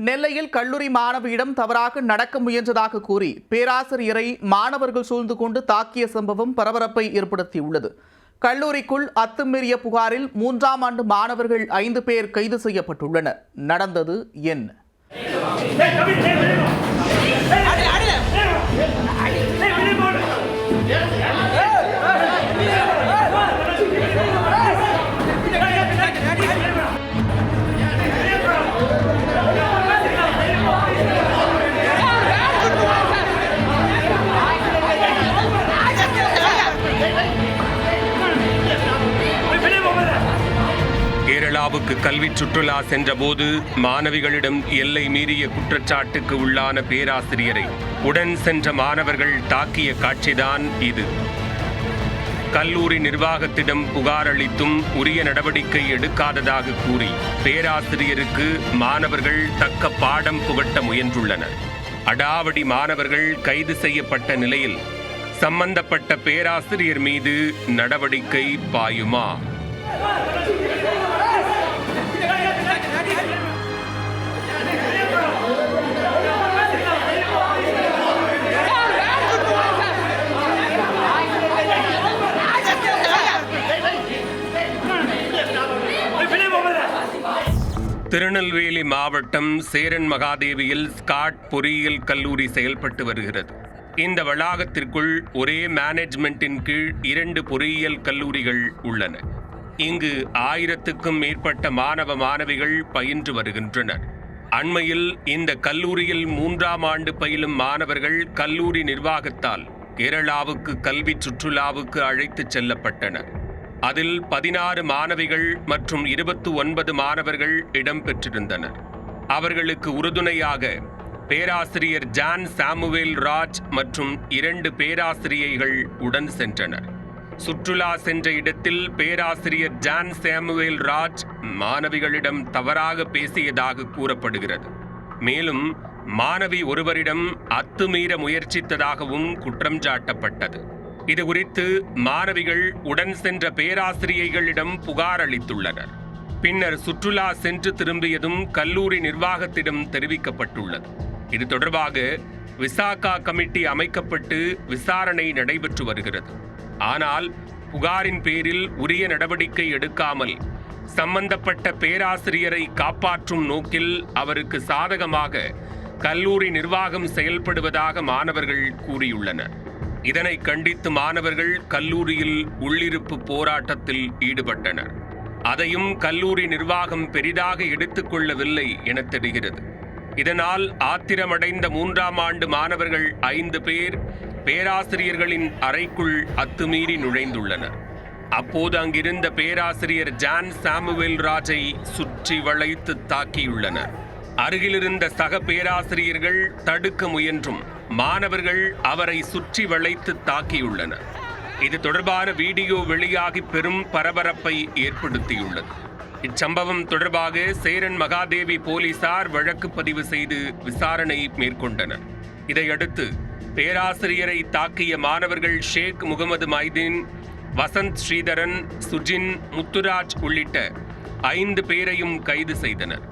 நெல்லையில் கல்லூரி மாணவியிடம் தவறாக நடக்க முயன்றதாக கூறி பேராசிரியரை மாணவர்கள் சூழ்ந்து கொண்டு தாக்கிய சம்பவம் பரபரப்பை ஏற்படுத்தியுள்ளது. கல்லூரிக்குள் அத்துமீறிய புகாரில் 3ஆம் ஆண்டு மாணவர்கள் 5 பேர் கைது செய்யப்பட்டுள்ளனர். நடந்தது என்ன? கேரளாவுக்கு கல்வி சுற்றுலா சென்றபோது மாணவிகளிடம் எல்லை மீறிய குற்றச்சாட்டுக்கு உள்ளான பேராசிரியரை உடன் சென்ற மாணவர்கள் தாக்கிய காட்சிதான் இது. கல்லூரி நிர்வாகத்திடம் புகார் அளித்தும் உரிய நடவடிக்கை எடுக்காததாக கூறி பேராசிரியருக்கு மாணவர்கள் தக்க பாடம் புகட்ட முயன்றுள்ளனர். அடாவடி மாணவர்கள் கைது செய்யப்பட்ட நிலையில் சம்பந்தப்பட்ட பேராசிரியர் மீது நடவடிக்கை பாயுமா? திருநெல்வேலி மாவட்டம் சேரன் மகாதேவியில் ஸ்காட் பொறியியல் கல்லூரி செயல்பட்டு வருகிறது. இந்த வளாகத்திற்குள் ஒரே மேனேஜ்மெண்ட்டின் கீழ் 2 பொறியியல் கல்லூரிகள் உள்ளன. இங்கு 1000க்கும் மேற்பட்ட மாணவ மாணவிகள் பயின்று வருகின்றனர். அண்மையில் இந்த கல்லூரியில் 3ஆம் ஆண்டு பயிலும் மாணவர்கள் கல்லூரி நிர்வாகத்தால் கேரளாவுக்கு கல்வி சுற்றுலாவுக்கு அழைத்துச் செல்லப்பட்டனர். அதில் 16 மாணவிகள் மற்றும் 29 மாணவர்கள் இடம்பெற்றிருந்தனர். அவர்களுக்கு உறுதுணையாக பேராசிரியர் ஜான் சாமுவேல் ராஜ் மற்றும் 2 பேராசிரியைகள் உடன் சென்றனர். சுற்றுலா சென்ற இடத்தில் பேராசிரியர் ஜான் சாமுவேல் ராஜ் மாணவிகளிடம் தவறாக பேசியதாக கூறப்படுகிறது. மேலும் மாணவி ஒருவரிடம் அத்துமீற முயற்சித்ததாகவும் குற்றம் சாட்டப்பட்டது. இது குறித்து மாணவிகள் உடன் சென்ற பேராசிரியைகளிடம் புகார் அளித்துள்ளனர். பின்னர் சுற்றுலா சென்று திரும்பியதும் கல்லூரி நிர்வாகத்திடம் தெரிவிக்கப்பட்டுள்ளது. இது தொடர்பாக விசாகா கமிட்டி அமைக்கப்பட்டு விசாரணை நடைபெற்று வருகிறது. ஆனால் புகாரின் பேரில் உரிய நடவடிக்கை எடுக்காமல் சம்பந்தப்பட்ட பேராசிரியரை காப்பாற்றும் நோக்கில் அவருக்கு சாதகமாக கல்லூரி நிர்வாகம் செயல்படுவதாக மாணவர்கள் கூறியுள்ளனர். இதனை கண்டித்து மாணவர்கள் கல்லூரியில் உள்ளிருப்பு போராட்டத்தில் ஈடுபட்டனர். அதையும் கல்லூரி நிர்வாகம் பெரிதாக எடுத்துக்கொள்ளவில்லை என தெரிகிறது. இதனால் ஆத்திரமடைந்த 3ஆம் ஆண்டு மாணவர்கள் 5 பேர் பேராசிரியர்களின் அறைக்குள் அத்துமீறி நுழைந்துள்ளனர். அப்போது அங்கிருந்த பேராசிரியர் ஜான் சாமுவேல் ராஜை சுற்றி வளைத்து தாக்கியுள்ளனர். அருகிலிருந்த சக பேராசிரியர்கள் தடுக்க முயன்றும் மாணவர்கள் அவரை சுற்றி வளைத்து தாக்கியுள்ளனர். இது தொடர்பான வீடியோ வெளியாகி பெரும் பரபரப்பை ஏற்படுத்தியுள்ளது. இச்சம்பவம் தொடர்பாக சேரன் மகாதேவி போலீசார் வழக்கு பதிவு செய்து விசாரணை மேற்கொண்டனர். இதையடுத்து பேராசிரியரை தாக்கிய மாணவர்கள் ஷேக் முகமது மைதீன், வசந்த் ஸ்ரீதரன், சுஜின், முத்துராஜ் உள்ளிட்ட 5 பேரையும் கைது செய்தனர்.